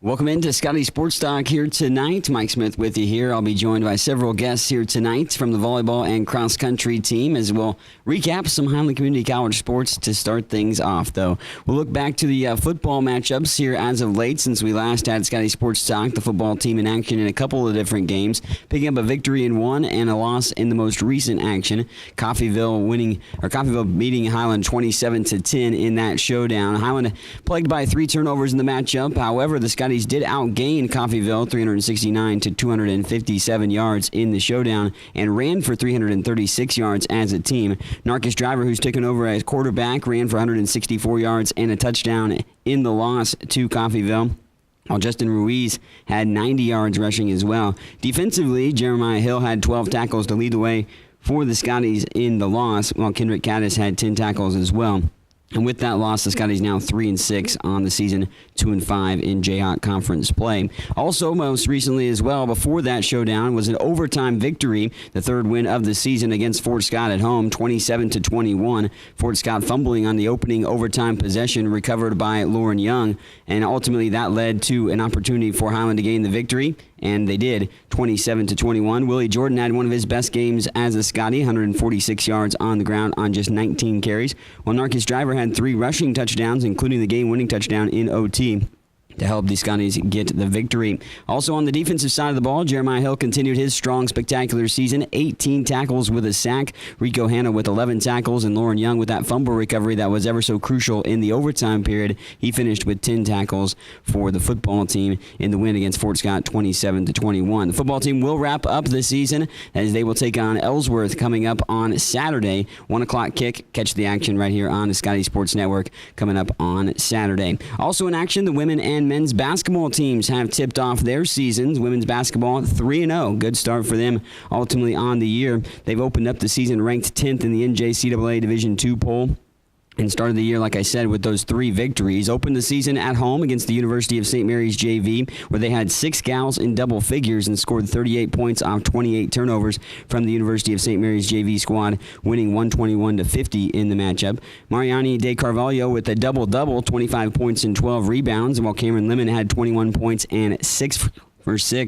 Welcome into Scottie Sports Talk here tonight. Mike Smith with you here. I'll be joined by several guests here tonight from the volleyball and cross-country team as we'll recap some Highland Community College sports to start things off, though. We'll look back to the football matchups here as of late since we last had Scottie Sports Talk, the football team in action in a couple of different games, picking up a victory in one and a loss in the most recent action. Coffeyville beating Highland 27-10 in that showdown. Highland plagued by 3 turnovers in the matchup. However, the Scotties did outgain Coffeyville 369 to 257 yards in the showdown and ran for 336 yards as a team. Narcus Driver, who's taken over as quarterback, ran for 164 yards and a touchdown in the loss to Coffeyville, while Justin Ruiz had 90 yards rushing as well. Defensively, Jeremiah Hill had 12 tackles to lead the way for the Scotties in the loss, while Kendrick Caddis had 10 tackles as well. And with that loss, the Scotties now 3-6 on the season, 2-5 in Jayhawk Conference play. Also, most recently as well, before that showdown, was an overtime victory, the third win of the season against Fort Scott at home, 27-21. Fort Scott fumbling on the opening overtime possession, recovered by Lauren Young, and ultimately that led to an opportunity for Highland to gain the victory. And they did, 27-21. Willie Jordan had one of his best games as a Scottie, 146 yards on the ground on just 19 carries, while Narcus Driver had 3 rushing touchdowns, including the game-winning touchdown in OT, to help the Scotties get the victory. Also on the defensive side of the ball, Jeremiah Hill continued his strong, spectacular season, 18 tackles with a sack. Rico Hanna with 11 tackles, and Lauren Young with that fumble recovery that was ever so crucial in the overtime period. He finished with 10 tackles for the football team in the win against Fort Scott, 27-21. The football team will wrap up the season as they will take on Ellsworth coming up on Saturday. 1 o'clock kick. Catch the action right here on the Scottie Sports Network coming up on Saturday. Also in action, the women and men's basketball teams have tipped off their seasons. Women's basketball 3-0. Good start for them ultimately on the year. They've opened up the season ranked 10th in the NJCAA Division II poll, and started the year, like I said, with those 3 victories. Opened the season at home against the University of St. Mary's JV, where they had 6 gals in double figures and scored 38 points off 28 turnovers from the University of St. Mary's JV squad, winning 121-50 in the matchup. Mariani De Carvalho with a double-double, 25 points and 12 rebounds, while Cameron Lemon had 21 points and 6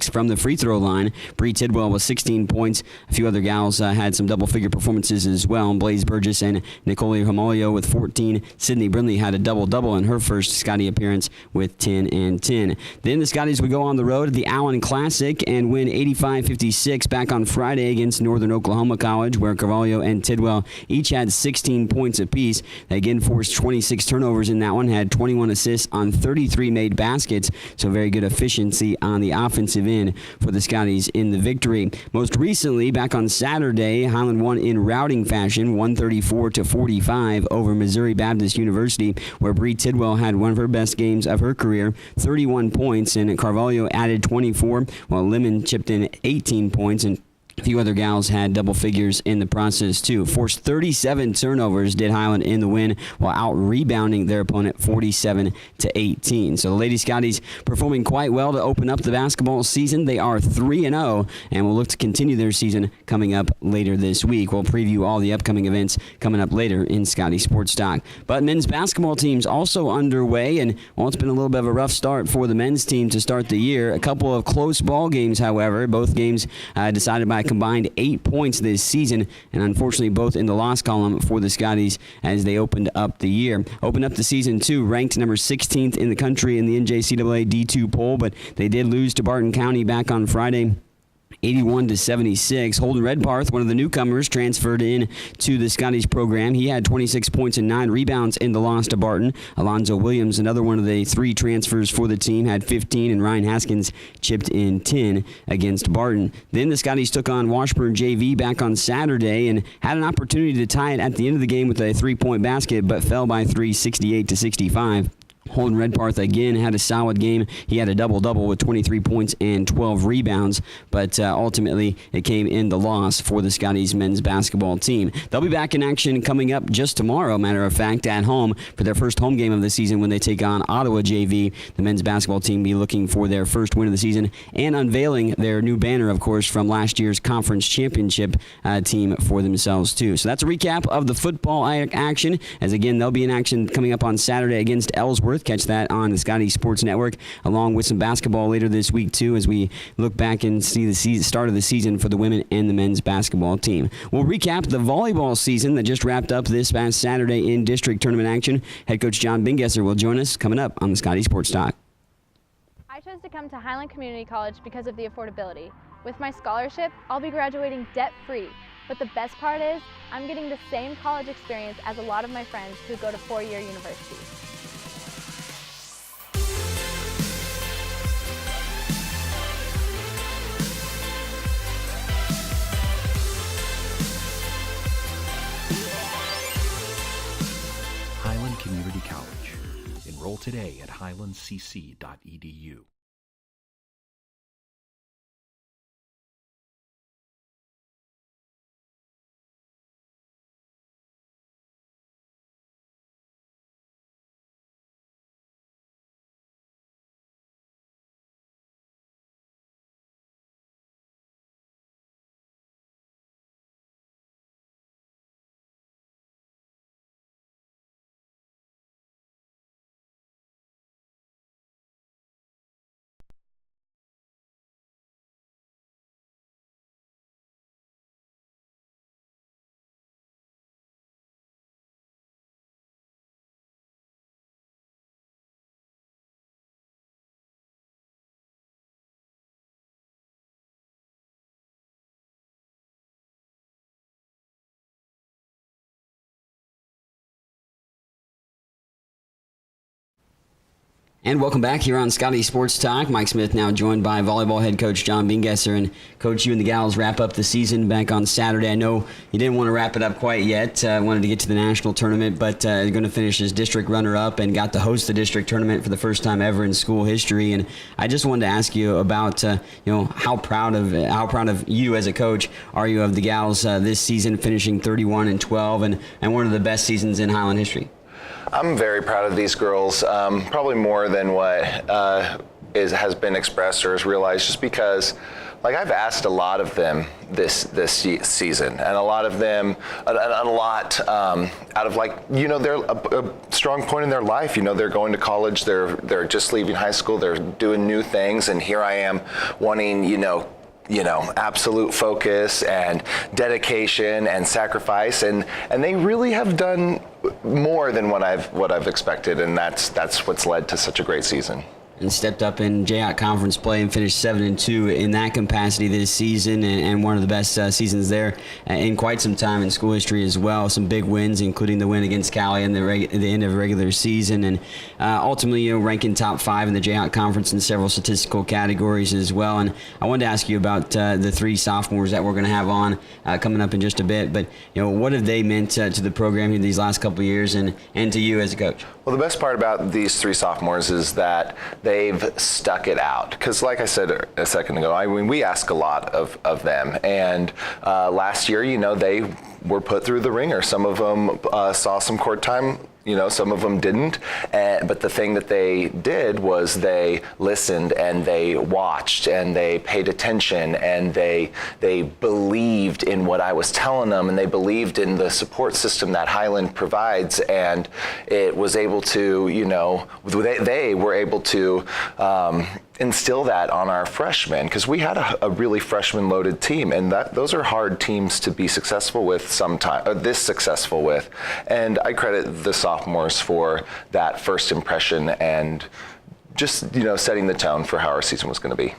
from the free throw line. Bree Tidwell with 16 points. A few other gals had some double-figure performances as well. Blaze Burgess and Nicole Homolio with 14. Sydney Brindley had a double-double in her first Scottie appearance with 10 and 10. Then the Scotties would go on the road at the Allen Classic and win 85-56 back on Friday against Northern Oklahoma College, where Carvalho and Tidwell each had 16 points apiece. They again forced 26 turnovers in that one, had 21 assists on 33 made baskets, so very good efficiency on the offensive end for the Scotties in the victory. Most recently, back on Saturday, Highland won in routing fashion, 134-45 over Missouri Baptist University, where Bree Tidwell had one of her best games of her career, 31 points, and Carvalho added 24, while Lemon chipped in 18 points, and a few other gals had double figures in the process, too. Forced 37 turnovers, did Highland in the win, while out-rebounding their opponent 47-18. So the Lady Scotties performing quite well to open up the basketball season. They are 3-0, and will look to continue their season coming up later this week. We'll preview all the upcoming events coming up later in Scottie Sports Talk. But men's basketball team's also underway, and, well, it's been a little bit of a rough start for the men's team to start the year. A couple of close ball games, however. Both games decided by combined 8 points this season, and unfortunately both in the loss column for the Scotties as they opened up the year. Opened up the season, too, ranked number 16th in the country in the NJCAA D2 poll, but they did lose to Barton County back on Friday, 81-76. Holden Redparth, one of the newcomers, transferred in to the Scotties program. He had 26 points and 9 rebounds in the loss to Barton. Alonzo Williams, another one of the 3 transfers for the team, had 15, and Ryan Haskins chipped in 10 against Barton. Then the Scotties took on Washburn JV back on Saturday and had an opportunity to tie it at the end of the game with a 3-point basket, but fell by 3, 68-65. Holden Redparth again had a solid game. He had a double-double with 23 points and 12 rebounds, but ultimately it came in the loss for the Scotties men's basketball team. They'll be back in action coming up just tomorrow, matter of fact, at home for their first home game of the season when they take on Ottawa JV. The men's basketball team be looking for their first win of the season and unveiling their new banner, of course, from last year's conference championship team for themselves, too. So that's a recap of the football action, as again, they'll be in action coming up on Saturday against Ellsworth. 4th. Catch that on the Scottie Sports Network, along with some basketball later this week, too, as we look back and see the start of the season for the women and the men's basketball team. We'll recap the volleyball season that just wrapped up this past Saturday in district tournament action. Head coach John Bingesser will join us coming up on the Scottie Sports Talk. I chose to come to Highland Community College because of the affordability. With my scholarship, I'll be graduating debt-free. But the best part is, I'm getting the same college experience as a lot of my friends who go to four-year universities. Highland Community College. Enroll today at highlandcc.edu. And welcome back here on Scottie Sports Talk. Mike Smith now joined by volleyball head coach John Bingesser. And Coach, you and the gals wrap up the season back on Saturday. I know you didn't want to wrap it up quite yet. Wanted to get to the national tournament, but you're going to finish as district runner-up and got to host the district tournament for the first time ever in school history. And I just wanted to ask you about how proud of you as a coach are you of the gals this season, finishing 31-12 and one of the best seasons in Highland history. I'm very proud of these girls, probably more than what has been expressed or is realized, just because I've asked a lot of them this season, and a lot of them, a lot out of they're a strong point in their life. They're going to college, they're just leaving high school, they're doing new things, and here I am wanting, absolute focus and dedication and sacrifice, and they really have done more than what I've expected, and that's what's led to such a great season. And stepped up in JHOT conference play and finished 7-2 in that capacity this season, and one of the best seasons there in quite some time in school history as well. Some big wins, including the win against Cali in the end of the regular season, and ultimately ranking top 5 in the JHOT conference in several statistical categories as well. And I wanted to ask you about the 3 sophomores that we're going to have on coming up in just a bit. But what have they meant to the program here these last couple of years, and to you as a coach? Well, the best part about these 3 sophomores is that they've stuck it out. Because like I said a second ago, we ask a lot of them. And last year, they were put through the ringer. Some of them saw some court time. Some of them didn't, but the thing that they did was they listened and they watched and they paid attention and they believed in what I was telling them, and they believed in the support system that Highland provides, and it was able to, they were able to instill that on our freshmen, because we had a really freshman-loaded team, and those are hard teams to be successful with this successful with. And I credit the sophomores for that first impression and just setting the tone for how our season was going to be.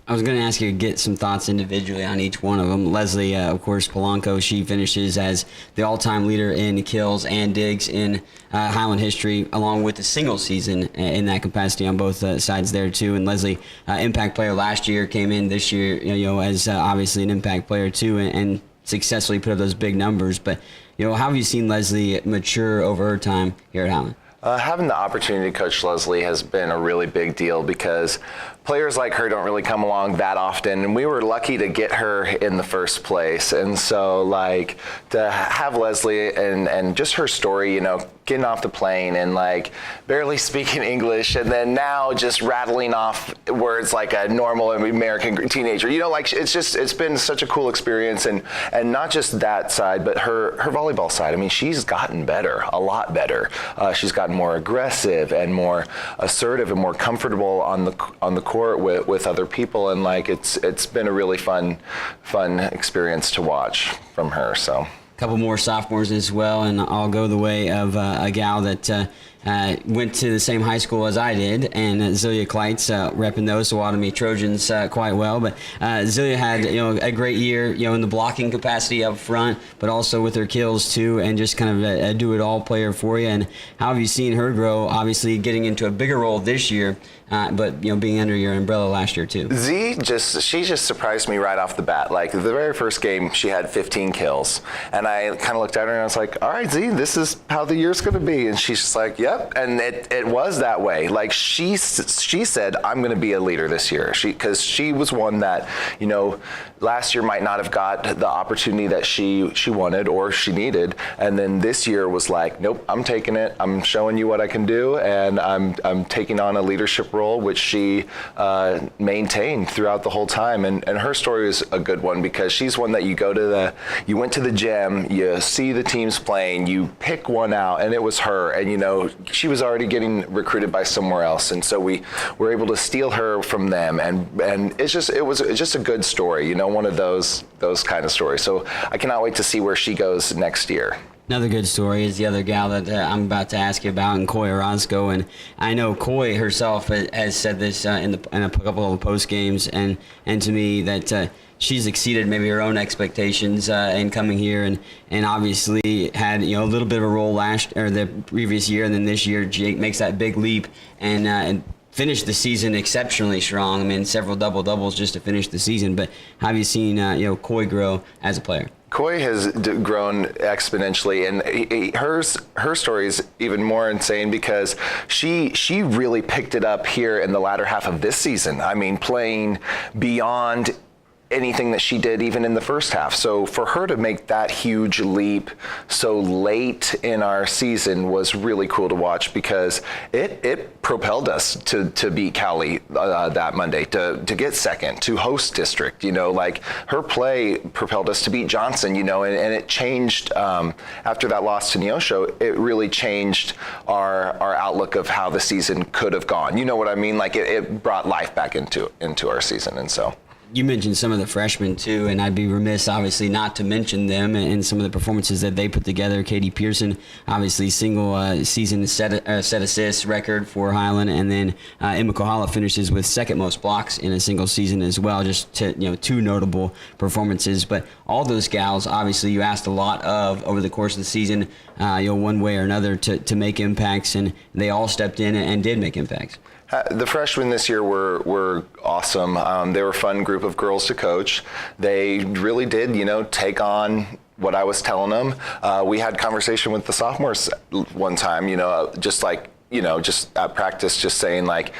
I was going to ask you to get some thoughts individually on each one of them. Leslie, of course, Polanco, she finishes as the all-time leader in kills and digs in Highland history, along with the single season in that capacity on both sides there, too. And Leslie, impact player last year, came in this year, as obviously an impact player, too, and successfully put up those big numbers. But, how have you seen Leslie mature over her time here at Highland? Having the opportunity to coach Leslie has been a really big deal, because players like her don't really come along that often, and we were lucky to get her in the first place. And so, like, to have Leslie and just her story, you know, getting off the plane and like barely speaking English, and then now just rattling off words like a normal American teenager. You know, like it's been such a cool experience, and not just that side, but her volleyball side. I mean, she's gotten better, a lot better. She's gotten more aggressive and more assertive and more comfortable on the court with other people, and like it's been a really fun experience to watch from her. So. Couple more sophomores as well, and I'll go the way of a gal that went to the same high school as I did, and Zelia Kleitz, repping those Otomi Trojans quite well. But Zelia had a great year, in the blocking capacity up front, but also with her kills too, and just kind of a do-it-all player for you. And how have you seen her grow? Obviously, getting into a bigger role this year, but being under your umbrella last year too. She just surprised me right off the bat. Like the very first game, she had 15 kills, and I kind of looked at her and I was like, "All right, Z, this is how the year's going to be." And she's just like, "Yep," and it was that way. Like she said, "I'm going to be a leader this year." Because she was one that last year might not have got the opportunity that she wanted or she needed, and then this year was like, "Nope, I'm taking it. I'm showing you what I can do, and I'm taking on a leadership role," which she maintained throughout the whole time. And her story is a good one because she's one that you went to the gym, you see the teams playing, you pick one out, and it was her. And she was already getting recruited by somewhere else, and so we were able to steal her from them. And it was just a good story, one of those kind of stories. So I cannot wait to see where she goes next year. Another good story is the other gal that I'm about to ask you about, in Coy Orozco. And I know Coy herself has said this in a couple of the post games, and to me that she's exceeded maybe her own expectations in coming here, and obviously had a little bit of a role the previous year, and then this year Jake makes that big leap and finished the season exceptionally strong. I mean, several double-doubles just to finish the season. But how have you seen Coy grow as a player? Coy has grown exponentially, and her story is even more insane because she really picked it up here in the latter half of this season. I mean, playing beyond anything that she did even in the first half. So for her to make that huge leap so late in our season was really cool to watch, because it propelled us to beat Cali that Monday, to get second, to host district. Like her play propelled us to beat Johnson, and it changed after that loss to Neosho. It really changed our outlook of how the season could have gone. You know what I mean? Like it brought life back into our season. And so you mentioned some of the freshmen too, and I'd be remiss obviously not to mention them and some of the performances that they put together. Katie Pearson, obviously single season set assists record for Highland, and then Emma Kohala finishes with second most blocks in a single season as well. Just two notable performances. But all those gals, obviously, you asked a lot of over the course of the season, one way or another to make impacts, and they all stepped in and did make impacts. The freshmen this year were awesome. They were a fun group of girls to coach. They really did, take on what I was telling them. We had conversation with the sophomores one time, just at practice, just saying like,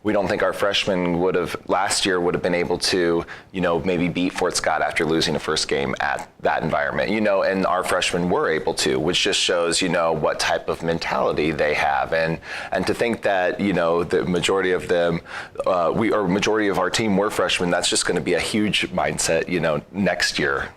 we don't think our freshmen last year would have been able to, maybe beat Fort Scott after losing the first game at that environment, and our freshmen were able to, which just shows, what type of mentality they have. And to think that, the majority of them, majority of our team were freshmen, that's just going to be a huge mindset, next year.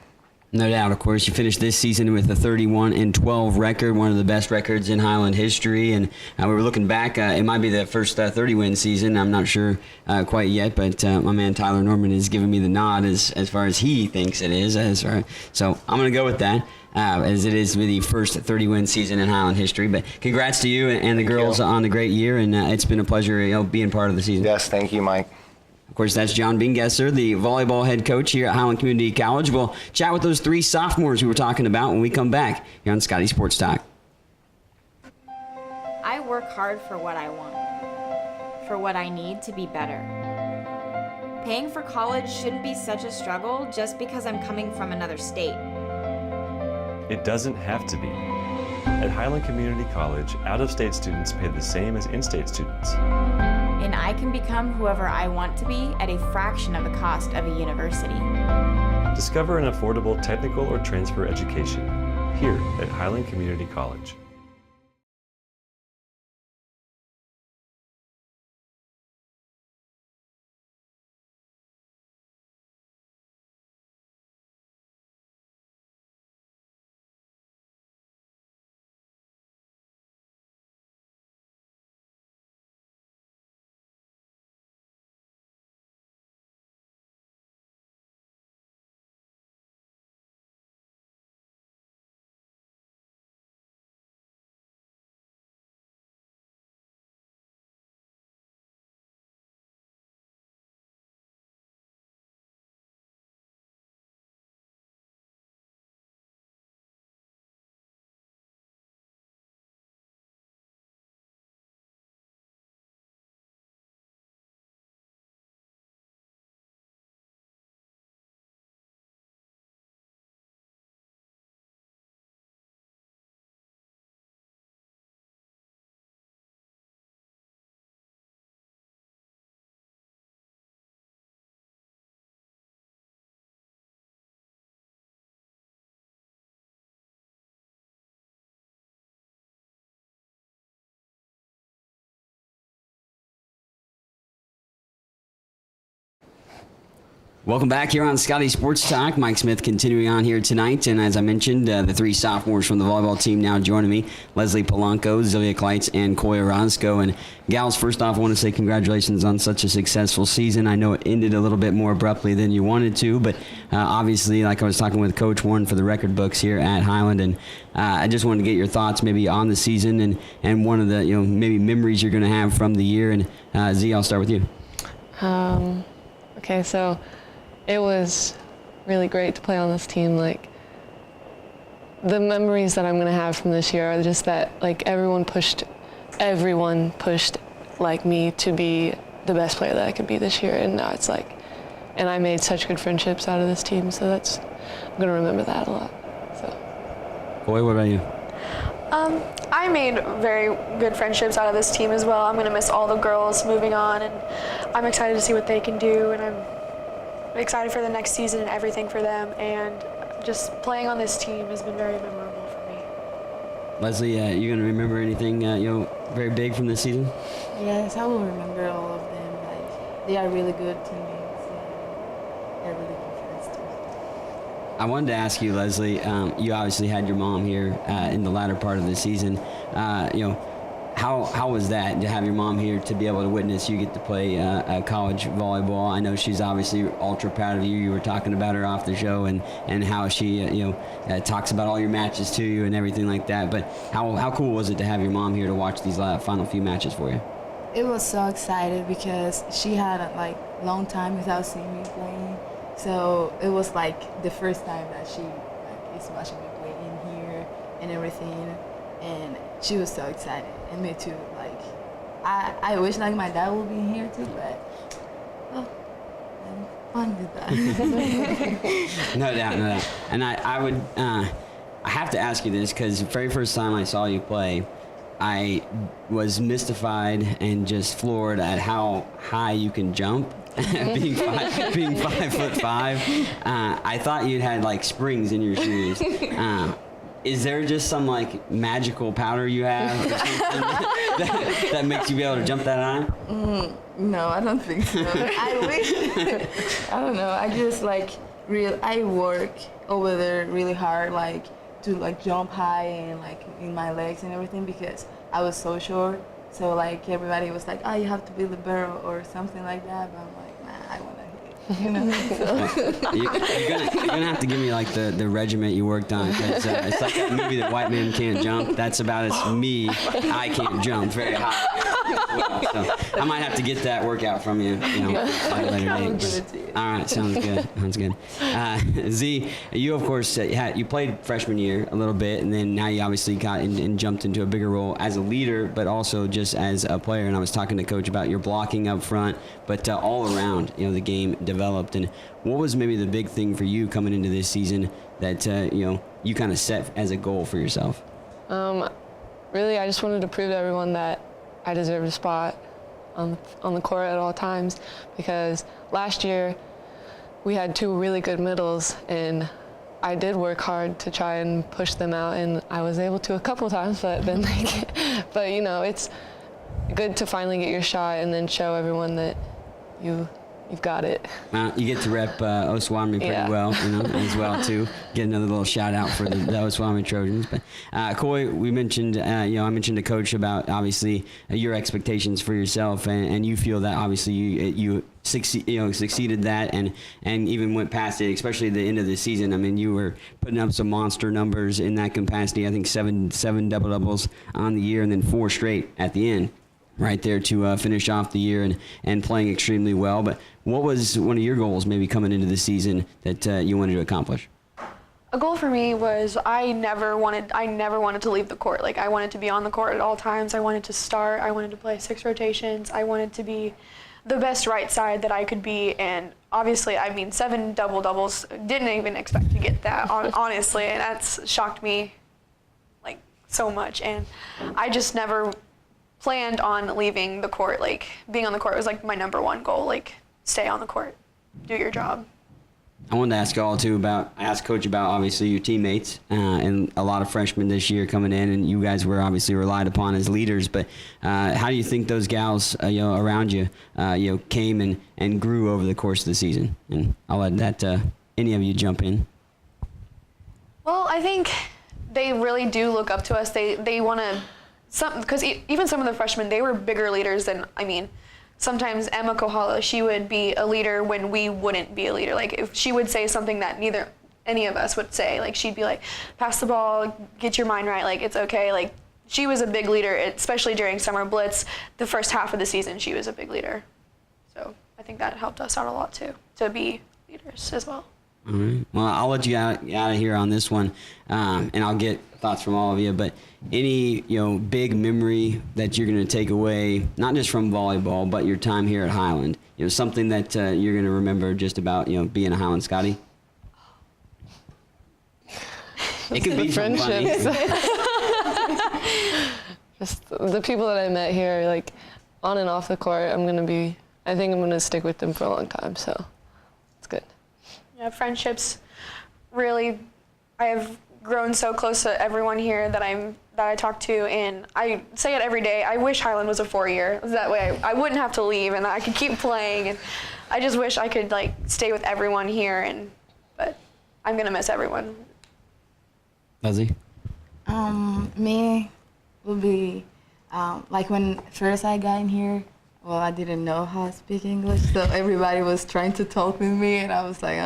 No doubt, of course. You finished this season with a 31-12 record, one of the best records in Highland history. And we were looking back, it might be the first 30-win season. I'm not sure quite yet, but my man Tyler Norman is giving me the nod as far as he thinks it is. So I'm going to go with that. As it is the first 30-win season in Highland history. But congrats to you and the girls on a great year, and it's been a pleasure being part of the season. Yes, thank you, Mike. Of course, that's John Bingesser, the volleyball head coach here at Highland Community College. We'll chat with those three sophomores we were talking about when we come back here on Scottie Sports Talk. I work hard for what I want, for what I need to be better. Paying for college shouldn't be such a struggle just because I'm coming from another state. It doesn't have to be. At Highland Community College, out-of-state students pay the same as in-state students. and I can become whoever I want to be at a fraction of the cost of a university. Discover an affordable technical or transfer education here at Highland Community College. Welcome back here on Scottie Sports Talk. Mike Smith continuing on here tonight. And as I mentioned, the three sophomores from the volleyball team now joining me, Leslie Polanco, Zillia Kleitz, and Koya Roscoe. And gals, first off, I want to say congratulations on such a successful season. I know it ended a little bit more abruptly than you wanted to, but obviously, like I was talking with Coach Warren for the record books here at Highland, and I just wanted to get your thoughts maybe on the season and one of the, maybe memories you're going to have from the year. And Z, I'll start with you. Okay, so it was really great to play on this team. Like, the memories that I'm gonna have from this year are just that, like, everyone pushed like me to be the best player that I could be this year, and now it's like, and I made such good friendships out of this team, so I'm gonna remember that a lot. So. Boy, what about you? I made very good friendships out of this team as well. I'm gonna miss all the girls moving on, and I'm excited to see what they can do, and I'm excited for the next season and everything for them, and just playing on this team has been very memorable for me. Leslie, you going to remember anything very big from this season? Yes, I will remember all of them. Like, they are really good teammates, and they're really good friends too. I wanted to ask you, Leslie, you obviously had your mom here in the latter part of the season. How was that to have your mom here, to be able to witness you get to play college volleyball? I know she's obviously ultra proud of you. You were talking about her off the show and how she talks about all your matches to you and everything like that. But how cool was it to have your mom here to watch these final few matches for you? It was so excited because she had a long time without seeing me playing. So it was like the first time that she is watching me play in here and everything. And she was so excited, and me too. Like, I wish my dad would be here too, but fun with that. No doubt. And I have to ask you this, because the very first time I saw you play, I was mystified and just floored at how high you can jump. being 5'5", I thought you'd had springs in your shoes. Is there just some magical powder you have or something that makes you be able to jump that high? No, I don't think so. I wish. I don't know. I just I work over there really hard, to jump high and in my legs and everything, because I was so short. So everybody was like, oh, you have to build a barrel or something like that. But I'm like, nah, I want to hit. So. You're gonna have to give me the regiment you worked on, because it's like that movie that White Man Can't Jump. That's about as me. I can't jump very high. So I might have to get that workout from you. At a later date. All right, sounds good. Z, you of course you played freshman year a little bit, and then now you obviously got and jumped into a bigger role as a leader, but also just as a player. And I was talking to Coach about your blocking up front, but all around, the game developed. And what was maybe the big thing for you coming into this season that you kind of set as a goal for yourself? Really, I just wanted to prove to everyone that I deserved a spot. on the court at all times, because last year we had 2 really good middles, and I did work hard to try and push them out, and I was able to a couple times, but then but you know, it's good to finally get your shot and then show everyone that you've got it. You get to rep Oswami pretty well, you know, as well too. Get another little shout out for the Oswami Trojans. But Coy, we mentioned, I mentioned to Coach about obviously your expectations for yourself, and you feel that obviously you succeeded that, and even went past it, especially at the end of the season. I mean, you were putting up some monster numbers in that capacity. I think seven double doubles on the year, and then 4 straight at the end. Right there to finish off the year and playing extremely well. But what was one of your goals maybe coming into the season that you wanted to accomplish? A goal for me was I never wanted to leave the court. Like, I wanted to be on the court at all times. I wanted to start. I wanted to play 6 rotations. I wanted to be the best right side that I could be. And obviously, 7 double doubles. Didn't even expect to get that, honestly, and that's shocked me like so much. And I just never planned on leaving the court. Like, being on the court was like my #1 goal. Like, stay on the court, do your job. I wanted to ask y'all too ask Coach about obviously your teammates and a lot of freshmen this year coming in, and you guys were obviously relied upon as leaders. But how do you think those gals around you came and grew over the course of the season? And I'll let that any of you jump in. Well, I think they really do look up to us. They want to. Because even some of the freshmen, they were bigger leaders than, sometimes Emma Kohala, she would be a leader when we wouldn't be a leader. Like, if she would say something that neither any of us would say, like, she'd be like, pass the ball, get your mind right, like, it's okay. Like, she was a big leader, especially during Summer Blitz. The first half of the season, she was a big leader. So I think that helped us out a lot, too, to be leaders as well. All right. Well, I'll let you out of here on this one, and I'll get thoughts from all of you. But any big memory that you're going to take away, not just from volleyball, but your time here at Highland, something that you're going to remember just about being a Highland Scottie. It could be friendships. Just the people that I met here, like on and off the court. I think I'm going to stick with them for a long time. So it's good. Yeah, friendships, really, I have grown so close to everyone here that I talk to, and I say it every day. I wish Highland was a 4-year. That way I wouldn't have to leave, and I could keep playing. And I just wish I could stay with everyone here, but I'm gonna miss everyone. Leslie? Me would be when first I got in here. Well, I didn't know how to speak English, so everybody was trying to talk with me, and I was like,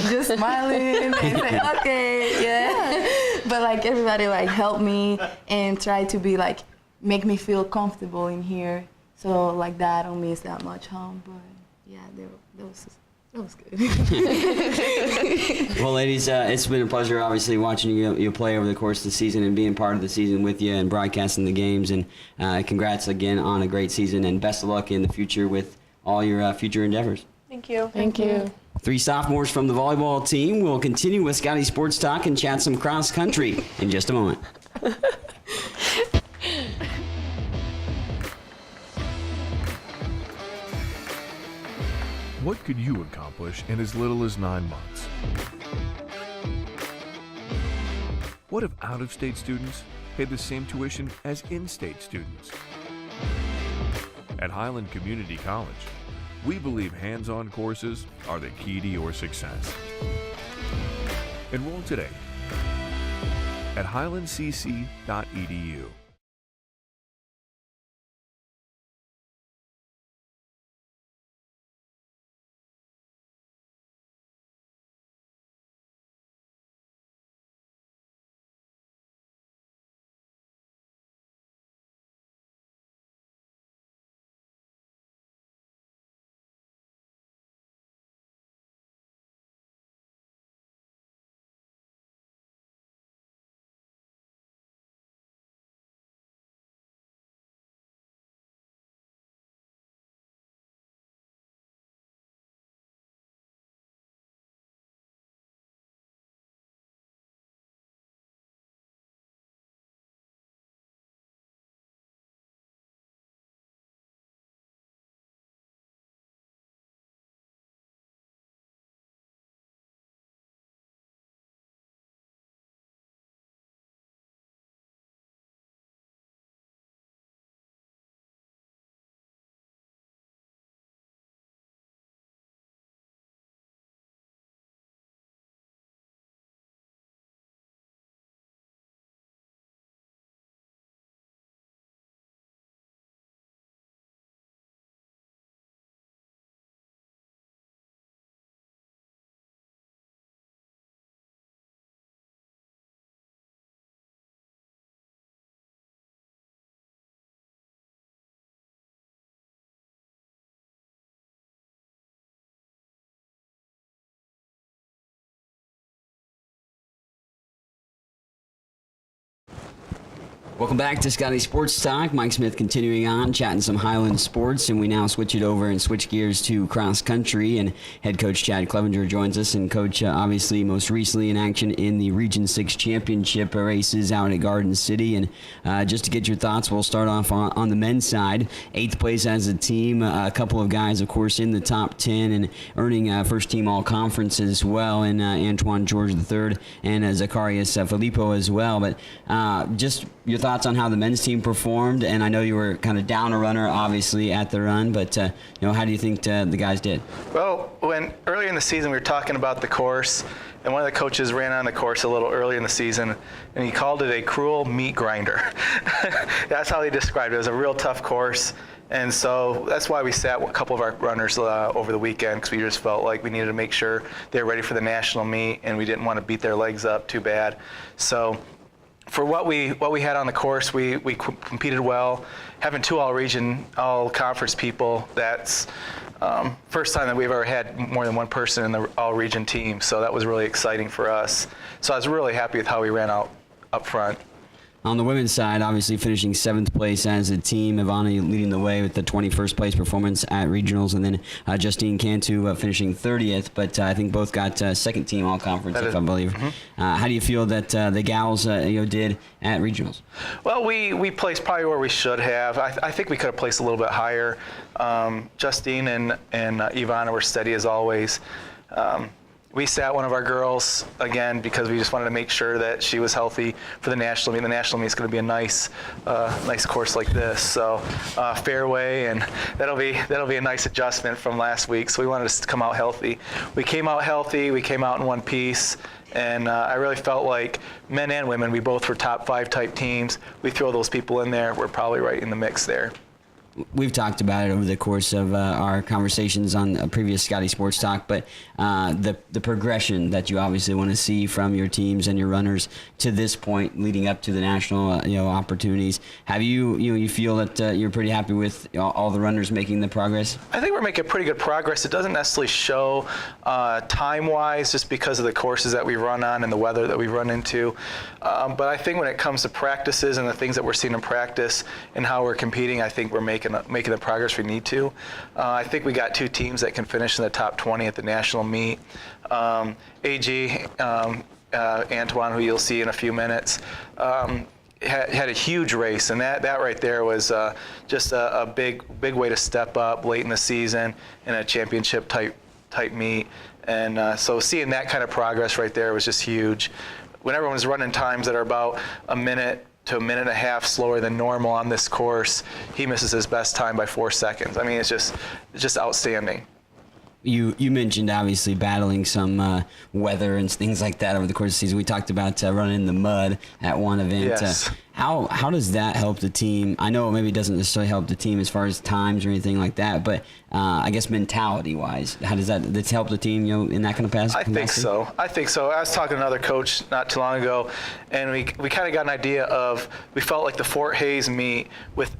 just smiling and say, okay, yeah. But everybody helped me and tried to be make me feel comfortable in here. So that, I don't miss that much home, but yeah, that was good. Well, ladies, it's been a pleasure, obviously, watching you play over the course of the season and being part of the season with you and broadcasting the games. And congrats again on a great season, and best of luck in the future with all your future endeavors. Thank you. Thank you. 3 sophomores from the volleyball team will continue with Scottie Sports Talk and chat some cross country in just a moment. What could you accomplish in as little as 9 months? What if out-of-state students paid the same tuition as in-state students? At Highland Community College, we believe hands-on courses are the key to your success. Enroll today at highlandcc.edu. Welcome back to Scottie Sports Talk. Mike Smith continuing on, chatting some Highland sports, and we now switch it over and switch gears to cross country. And head coach Chad Clevenger joins us, and coach obviously most recently in action in the Region 6 championship races out at Garden City. And just to get your thoughts, we'll start off on the men's side. 8th place as a team, a couple of guys, of course, in the top 10 and earning first team all-conference as well, and Antoine George III and Zacharias Filippo as well. But just your thoughts on how the men's team performed, and I know you were kind of down a runner, obviously, at the run, but how do you think the guys did? Well, when earlier in the season we were talking about the course, and one of the coaches ran on the course a little early in the season, and he called it a cruel meat grinder. That's how he described it. It was a real tough course, and so that's why we sat a couple of our runners over the weekend, because we just felt like we needed to make sure they were ready for the national meet, and we didn't want to beat their legs up too bad. So for what we had on the course, we competed well. Having 2 all-region, all-conference people, that's first time that we've ever had more than one person in the all-region team, so that was really exciting for us. So I was really happy with how we ran out up front. On the women's side, obviously finishing 7th place as a team, Ivana leading the way with the 21st place performance at regionals, and then Justine Cantu finishing 30th, but I think both got second team all-conference, if I believe. Mm-hmm. How do you feel that the gals did at regionals? Well, we placed probably where we should have. I think we could have placed a little bit higher. Justine and Ivana were steady as always. We sat one of our girls, again, because we just wanted to make sure that she was healthy for the national meet. The national meet is going to be a nice course like this. So fairway, and that'll be a nice adjustment from last week. So we wanted to come out healthy. We came out healthy. We came out in one piece. And I really felt like men and women, we both were top 5 type teams. We throw those people in there, we're probably right in the mix there. We've talked about it over the course of our conversations on a previous Scottie Sports Talk, but the progression that you obviously want to see from your teams and your runners to this point, leading up to the national opportunities. Have you feel that you're pretty happy with all the runners making the progress? I think we're making pretty good progress. It doesn't necessarily show time-wise, just because of the courses that we run on and the weather that we run into. But I think when it comes to practices and the things that we're seeing in practice and how we're competing, I think we're making the progress we need to. I think we got 2 teams that can finish in the top 20 at the national meet. AG, Antoine, who you'll see in a few minutes, had a huge race, and that right there was just a big way to step up late in the season in a championship type meet. And so seeing that kind of progress right there was just huge. When everyone's running times that are about a minute to a minute and a half slower than normal on this course, he misses his best time by 4 seconds. I mean, it's just outstanding. You mentioned obviously battling some weather and things like that over the course of the season. We talked about running in the mud at one event. Yes. How does that help the team? I know maybe it doesn't necessarily help the team as far as times or anything like that, but I guess mentality-wise, how does that help the team in that kind of capacity? I think so. I was talking to another coach not too long ago, and we kind of got an idea of, we felt like the Fort Hayes meet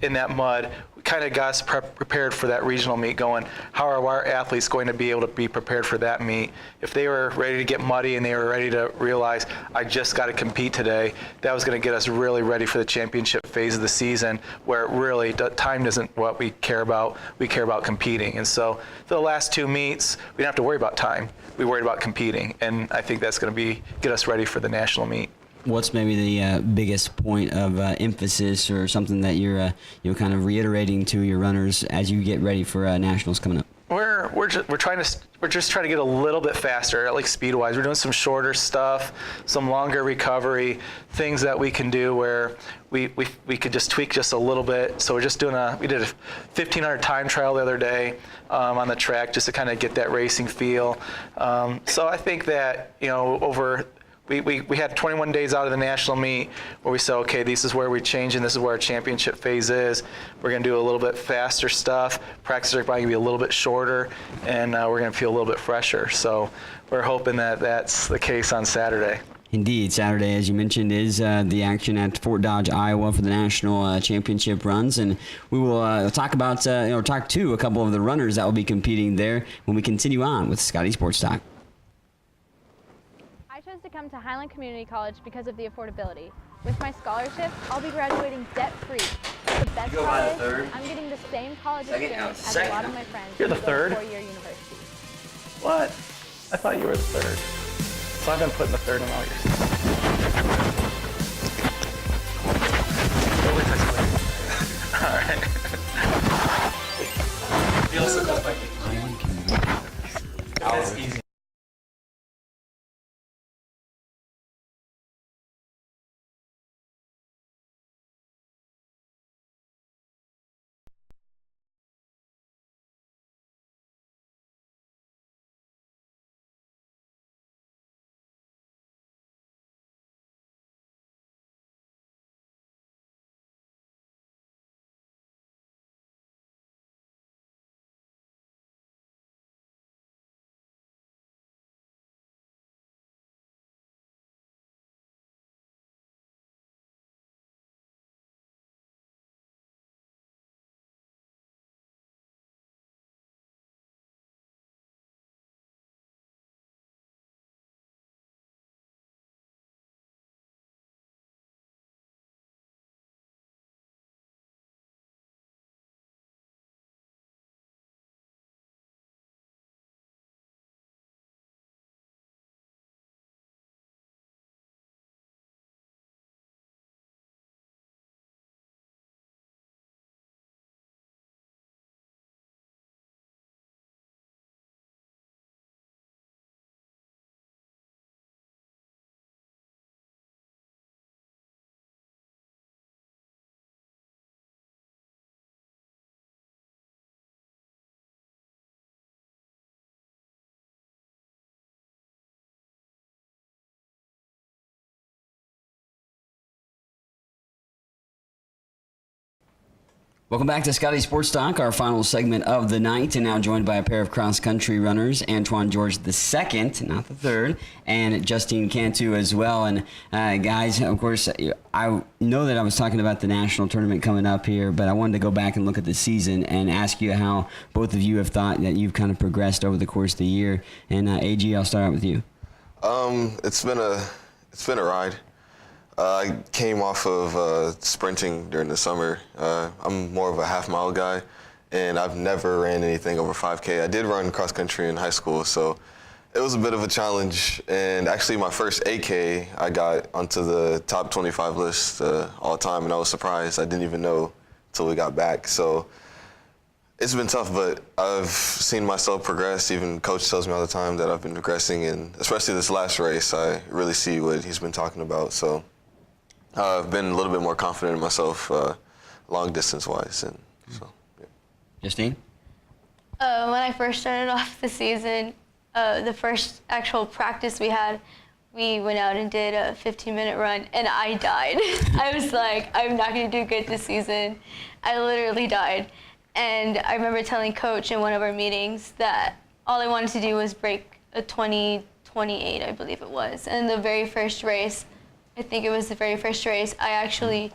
in that mud kind of got us prepared for that regional meet, going, how are our athletes going to be able to be prepared for that meet? If they were ready to get muddy and they were ready to realize, I just got to compete today, that was going to get us really ready for the championship phase of the season, where really time isn't what we care about. We care about competing. And so for the last 2 meets, we didn't have to worry about time. We worried about competing, and I think that's going to get us ready for the national meet. What's maybe the biggest point of emphasis, or something that you're kind of reiterating to your runners as you get ready for nationals coming up? We're just trying to get a little bit faster, like speed-wise. We're doing some shorter stuff, some longer recovery, things that we can do where we could just tweak just a little bit. So we're just doing we did a 1,500 time trial the other day on the track, just to kind of get that racing feel. So I think that we had 21 days out of the national meet where we said, okay, this is where we change, and this is where our championship phase is. We're going to do a little bit faster stuff. Practices are probably going to be a little bit shorter, and we're going to feel a little bit fresher. So we're hoping that that's the case on Saturday. Indeed, Saturday, as you mentioned, is the action at Fort Dodge, Iowa for the national championship runs, and we will talk to a couple of the runners that will be competing there when we continue on with Scottie Sports Talk. I chose to come to Highland Community College because of the affordability. With my scholarship, I'll be graduating debt-free. The best part is I'm getting the same college experience as a lot of my friends. You're the who go to third? four-year university. What? I thought you were the third. So I've been putting the third in all your stuff. All right. He also goes by That's easy. Welcome back to Scottie Sports Talk, our final segment of the night, and now joined by a pair of cross-country runners, Antoine George II, not the third, and Justine Cantu as well. And guys, of course, I know that I was talking about the national tournament coming up here, but I wanted to go back and look at the season and ask you how both of you have thought that you've kind of progressed over the course of the year. And AG, I'll start out with you. It's been a ride. I came off of sprinting during the summer. I'm more of a half-mile guy, and I've never ran anything over 5K. I did run cross-country in high school, so it was a bit of a challenge. And actually, my first 8K, I got onto the top 25 list all time, and I was surprised. I didn't even know until we got back. So it's been tough, but I've seen myself progress. Even Coach tells me all the time that I've been progressing, and especially this last race, I really see what he's been talking about. So I've been a little bit more confident in myself, long distance wise, and so. Yeah. Justine? When I first started off the season, the first actual practice we had, we went out and did a 15-minute run, and I died. I was like, I'm not going to do good this season. I literally died. And I remember telling Coach in one of our meetings that all I wanted to do was break a 20:28, I believe it was. And the very first race, I think it was the very first race, I actually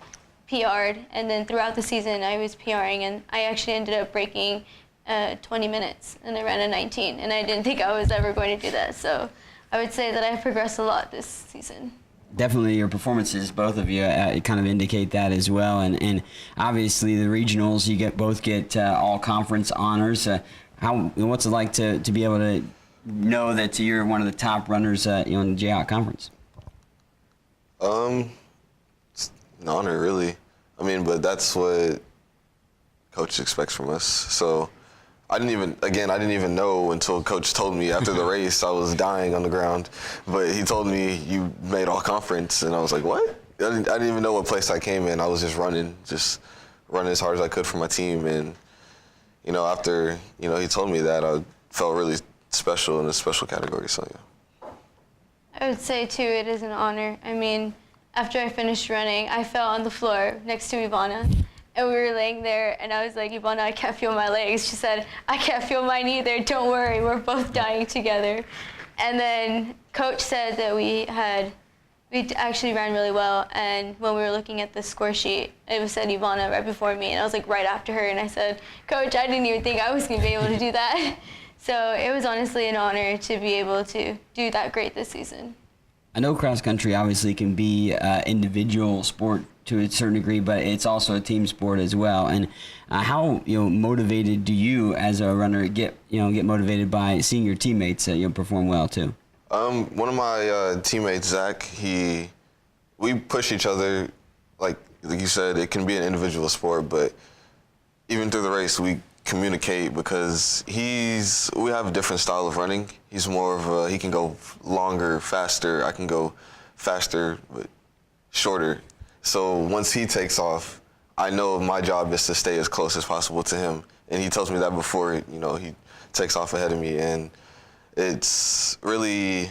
PR'd, and then throughout the season I was PRing, and I actually ended up breaking 20 minutes, and I ran a 19, and I didn't think I was ever going to do that. So I would say that I've progressed a lot this season. Definitely your performances, both of you, kind of indicate that as well. And obviously the regionals, you both get all conference honors. What's it like to be able to know that you're one of the top runners in the Jayhawk Conference? It's an honor, really. I mean, but that's what Coach expects from us. So I didn't even know until Coach told me after the race. I was dying on the ground, but he told me you made all conference, and I was like, what? I didn't even know what place I came in. I was just running as hard as I could for my team. And after he told me that, I felt really special in a special category. So yeah. I would say, too, it is an honor. I mean, after I finished running, I fell on the floor next to Ivana, and we were laying there, and I was like, Ivana, I can't feel my legs. She said, I can't feel mine either. Don't worry, we're both dying together. And then Coach said that we actually ran really well, and when we were looking at the score sheet, it said Ivana right before me, and I was like right after her, and I said, Coach, I didn't even think I was going to be able to do that. So it was honestly an honor to be able to do that great this season. I know cross country obviously can be an individual sport to a certain degree, but it's also a team sport as well. And how motivated do you, as a runner, get motivated by seeing your teammates perform well too? One of my teammates, Zach, we push each other. Like you said, it can be an individual sport, but even through the race, we communicate because we have a different style of running. He's more of he can go longer, faster. I can go faster, but shorter. So once he takes off, I know my job is to stay as close as possible to him. And he tells me that before, he takes off ahead of me. And it's really,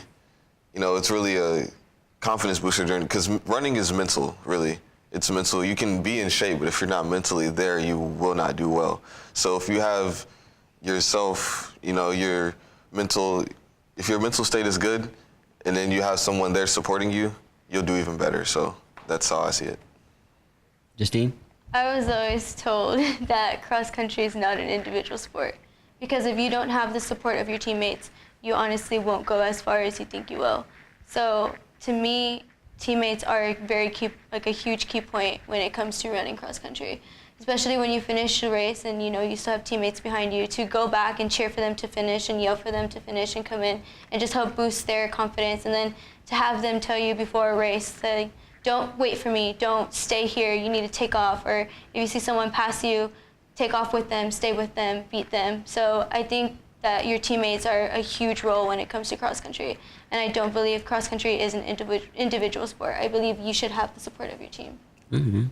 it's really a confidence booster journey because running is mental, really. It's mental. You can be in shape, but if you're not mentally there, you will not do well. So if you have yourself, if your mental state is good, and then you have someone there supporting you, you'll do even better. So that's how I see it. Justine? I was always told that cross country is not an individual sport because if you don't have the support of your teammates, you honestly won't go as far as you think you will. So to me, teammates are a huge key point when it comes to running cross country, especially when you finish a race and you still have teammates behind you to go back and cheer for them to finish and yell for them to finish and come in and just help boost their confidence. And then to have them tell you before a race, say, don't wait for me, don't stay here, you need to take off. Or if you see someone pass you, take off with them, stay with them, beat them. So I think that your teammates are a huge role when it comes to cross country. And I don't believe cross country is an individual sport. I believe you should have the support of your team. Mm-hmm.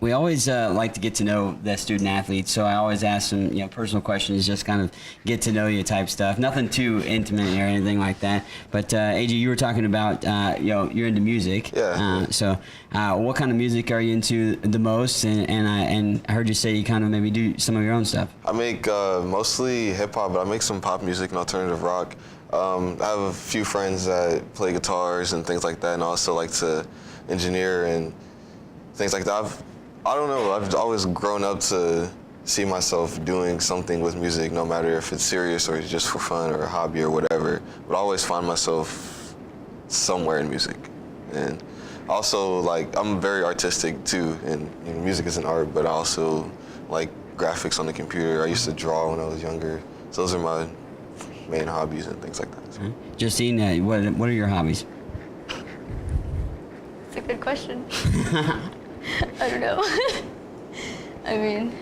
We always like to get to know the student athletes, so I always ask them, personal questions, just kind of get to know you type stuff. Nothing too intimate or anything like that. But AJ, you were talking about, you're into music. Yeah. So what kind of music are you into the most? And I heard you say you kind of maybe do some of your own stuff. I make mostly hip hop, but I make some pop music and alternative rock. I have a few friends that play guitars and things like that, and I also like to engineer and things like that. I don't know, I've always grown up to see myself doing something with music, no matter if it's serious or it's just for fun or a hobby or whatever. But I always find myself somewhere in music. And also, I'm very artistic too, and music is an art, but I also like graphics on the computer. I used to draw when I was younger. So those are my main hobbies and things like that. So. Justine, what are your hobbies? It's a good question. I don't know. I mean,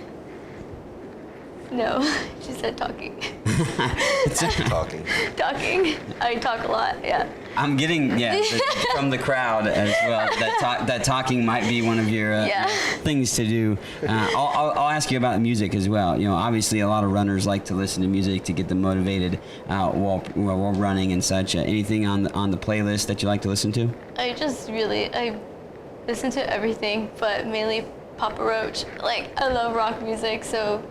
no, she said talking. Talking. Talking. I talk a lot, yeah. I'm getting, from the crowd as well, that talking might be one of your things to do. I'll ask you about music as well. Obviously a lot of runners like to listen to music to get them motivated while running and such. Anything on the playlist that you like to listen to? I listen to everything, but mainly Papa Roach. I love rock music, so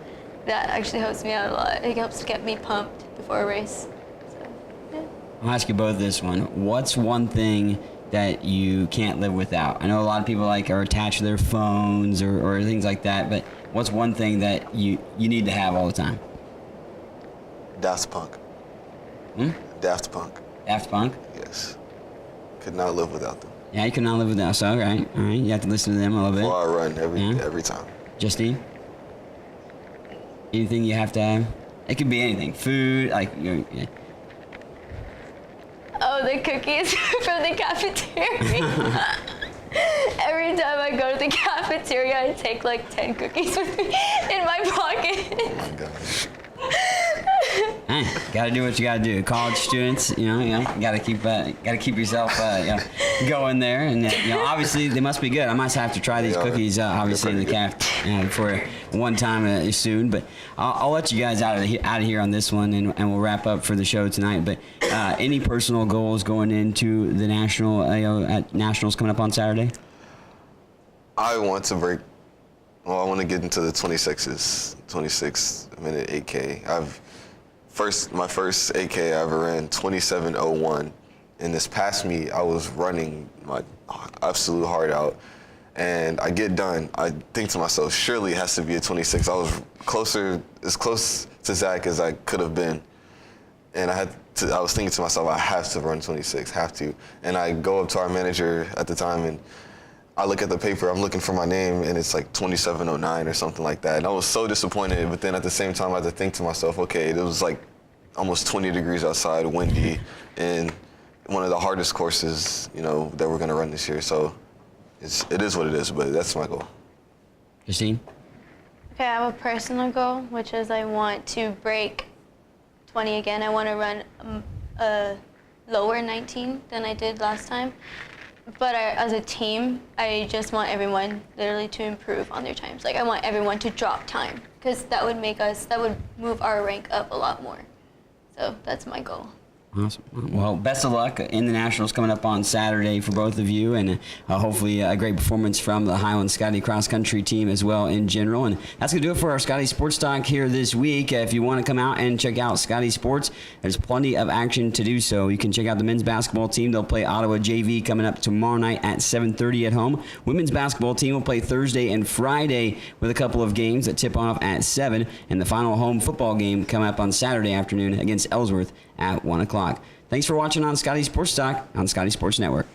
that actually helps me out a lot. It helps get me pumped before a race. So, yeah. I'll ask you both this one. What's one thing that you can't live without? I know a lot of people are attached to their phones or things like that, but what's one thing that you need to have all the time? Daft Punk. Daft Punk. Daft Punk? Yes. Could not live without them. Yeah, you cannot live without. So, all right. You have to listen to them a little bit. Before I run every time. Justine? Anything you have to have? It could be anything. Food, Oh, the cookies from the cafeteria. Every time I go to the cafeteria, I take 10 cookies with me in my pocket. Oh my gosh. Hey, gotta do what you gotta do. College students, gotta keep yourself going there, and obviously they must be good. I must have to try these cookies, obviously in the caf for one time soon. But I'll let you guys out of here on this one, and we'll wrap up for the show tonight. But any personal goals going into the at nationals coming up on Saturday? I want to get into the 26s, 26-minute 8K. My first 8K I ever ran 27:01, and this past meet I was running my absolute heart out, and I get done. I think to myself, surely it has to be a 26. I was as close to Zach as I could have been, and I was thinking to myself, I have to run 26, have to. And I go up to our manager at the time, and I look at the paper, I'm looking for my name, and it's like 27:09 or something like that. And I was so disappointed, but then at the same time, I had to think to myself, okay, it was like almost 20 degrees outside, windy, and one of the hardest courses, you know, that we're gonna run this year. So it is what it is, but that's my goal. Christine? Okay, I have a personal goal, which is I want to break 20 again. I want to run a lower 19 than I did last time. But as a team, I just want everyone literally to improve on their times. Like, I want everyone to drop time, because that would move our rank up a lot more. So that's my goal. Awesome. Well, best of luck in the Nationals coming up on Saturday for both of you, and hopefully a great performance from the Highland Scottie cross country team as well in general. And that's going to do it for our Scottie Sports Talk here this week. If you want to come out and check out Scottie Sports, there's plenty of action to do so. You can check out the men's basketball team. They'll play Ottawa JV coming up tomorrow night at 7:30 at home. Women's basketball team will play Thursday and Friday with a couple of games that tip off at 7, and the final home football game coming up on Saturday afternoon against Ellsworth at 1 o'clock. Thanks for watching on Scottie Sports Talk on Scottie Sports Network.